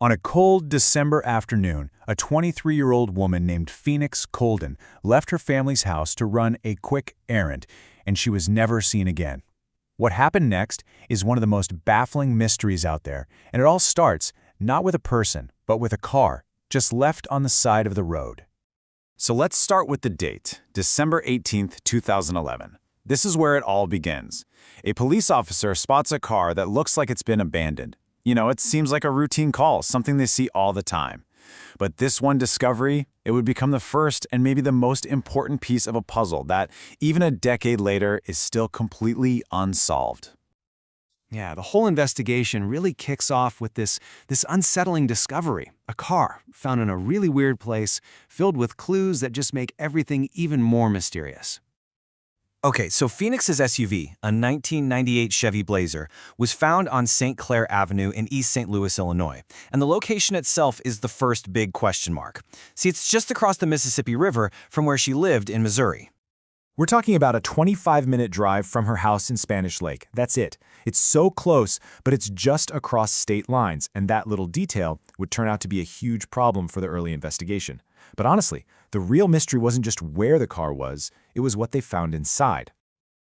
On a cold December afternoon, a 23-year-old woman named Phoenix Coldon left her family's house to run a quick errand, and she was never seen again. What happened next is one of the most baffling mysteries out there, and it all starts not with a person, but with a car, just left on the side of the road. So let's start with the date, December 18th, 2011. This is where it all begins. A police officer spots a car that looks like it's been abandoned. You know, it seems like a routine call, something they see all the time. But this one discovery, it would become the first and maybe the most important piece of a puzzle that, even a decade later, is still completely unsolved. Yeah, the whole investigation really kicks off with this unsettling discovery. A car found in a really weird place, filled with clues that just make everything even more mysterious. Okay, so Phoenix's SUV, a 1998 Chevy Blazer, was found on St. Clair Avenue in East St. Louis, Illinois, and the location itself is the first big question mark. See, it's just across the Mississippi River from where she lived in Missouri. We're talking about a 25-minute drive from her house in Spanish Lake. That's it. It's so close, but it's just across state lines, and that little detail would turn out to be a huge problem for the early investigation. But honestly, the real mystery wasn't just where the car was, it was what they found inside.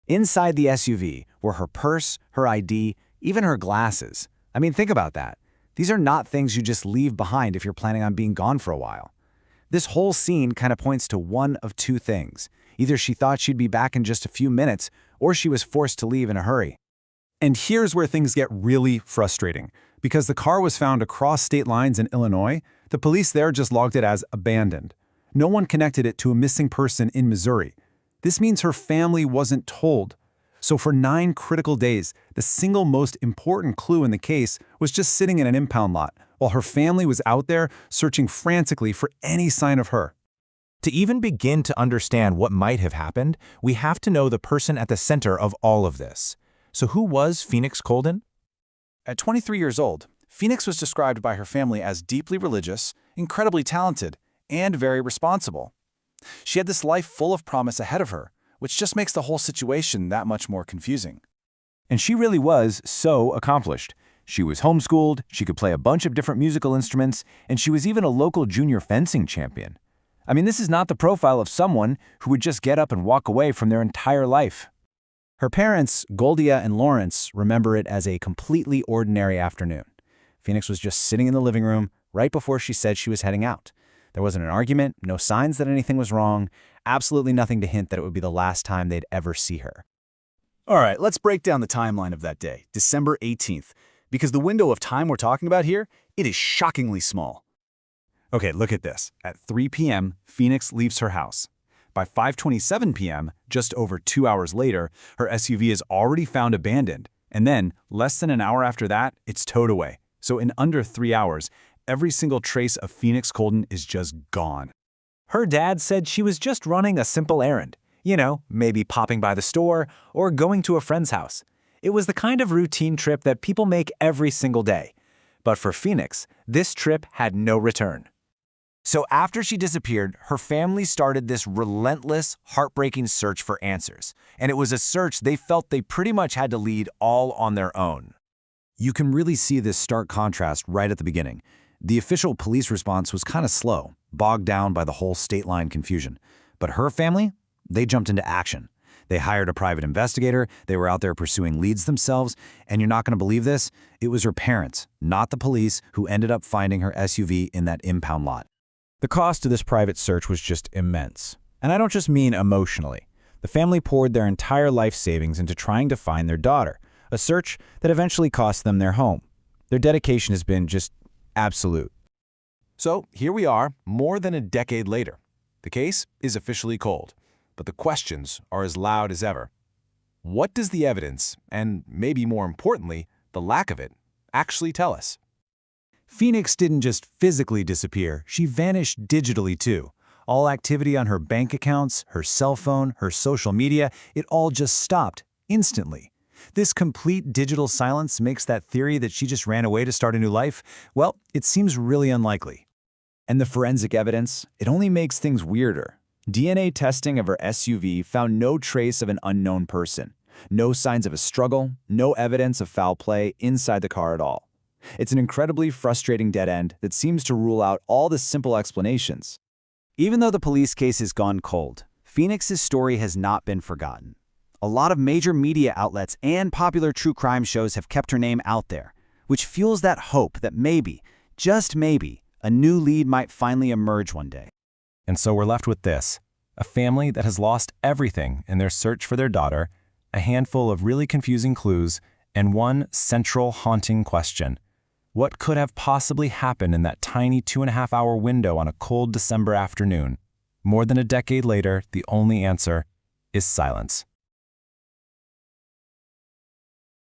Inside the SUV were her purse, her ID, even her glasses. I mean, think about that. These are not things you just leave behind if you're planning on being gone for a while. This whole scene kind of points to one of two things. Either she thought she'd be back in just a few minutes, or she was forced to leave in a hurry. And here's where things get really frustrating. Because the car was found across state lines in Illinois, the police there just logged it as abandoned. No one connected it to a missing person in Missouri. This means her family wasn't told. So for 9 critical days, the single most important clue in the case was just sitting in an impound lot, while her family was out there searching frantically for any sign of her. To even begin to understand what might have happened, we have to know the person at the center of all of this. So who was Phoenix Coldon? At 23 years old, Phoenix was described by her family as deeply religious, incredibly talented, and very responsible. She had this life full of promise ahead of her, which just makes the whole situation that much more confusing. And she really was so accomplished. She was homeschooled, she could play a bunch of different musical instruments, and she was even a local junior fencing champion. I mean, this is not the profile of someone who would just get up and walk away from their entire life. Her parents, Goldia and Lawrence, remember it as a completely ordinary afternoon. Phoenix was just sitting in the living room right before she said she was heading out. There wasn't an argument, no signs that anything was wrong, absolutely nothing to hint that it would be the last time they'd ever see her. All right, let's break down the timeline of that day, December 18th, because the window of time we're talking about here, it is shockingly small. Okay, look at this. At 3 p.m., Phoenix leaves her house. By 5:27 p.m., just over 2 hours later, her SUV is already found abandoned. And then, less than an hour after that, it's towed away. So in under 3 hours, every single trace of Phoenix Coldon is just gone. Her dad said she was just running a simple errand. You know, maybe popping by the store or going to a friend's house. It was the kind of routine trip that people make every single day. But for Phoenix, this trip had no return. So after she disappeared, her family started this relentless, heartbreaking search for answers. And it was a search they felt they pretty much had to lead all on their own. You can really see this stark contrast right at the beginning. The official police response was kind of slow, bogged down by the whole state line confusion. But her family, they jumped into action. They hired a private investigator, they were out there pursuing leads themselves, and you're not going to believe this, it was her parents, not the police, who ended up finding her SUV in that impound lot. The cost of this private search was just immense. And I don't just mean emotionally. The family poured their entire life savings into trying to find their daughter, a search that eventually cost them their home. Their dedication has been just absolute. So here we are, more than a decade later. The case is officially cold, but the questions are as loud as ever. What does the evidence, and maybe more importantly, the lack of it, actually tell us? Phoenix didn't just physically disappear, she vanished digitally too. All activity on her bank accounts, her cell phone, her social media, it all just stopped instantly. This complete digital silence makes that theory that she just ran away to start a new life, well, it seems really unlikely. And the forensic evidence, it only makes things weirder. DNA testing of her SUV found no trace of an unknown person. No signs of a struggle, no evidence of foul play inside the car at all. It's an incredibly frustrating dead end that seems to rule out all the simple explanations. Even though the police case has gone cold, Phoenix's story has not been forgotten. A lot of major media outlets and popular true crime shows have kept her name out there, which fuels that hope that maybe, just maybe, a new lead might finally emerge one day. And so we're left with this: a family that has lost everything in their search for their daughter, a handful of really confusing clues, and one central haunting question. What could have possibly happened in that tiny 2.5-hour window on a cold December afternoon? More than a decade later, the only answer is silence.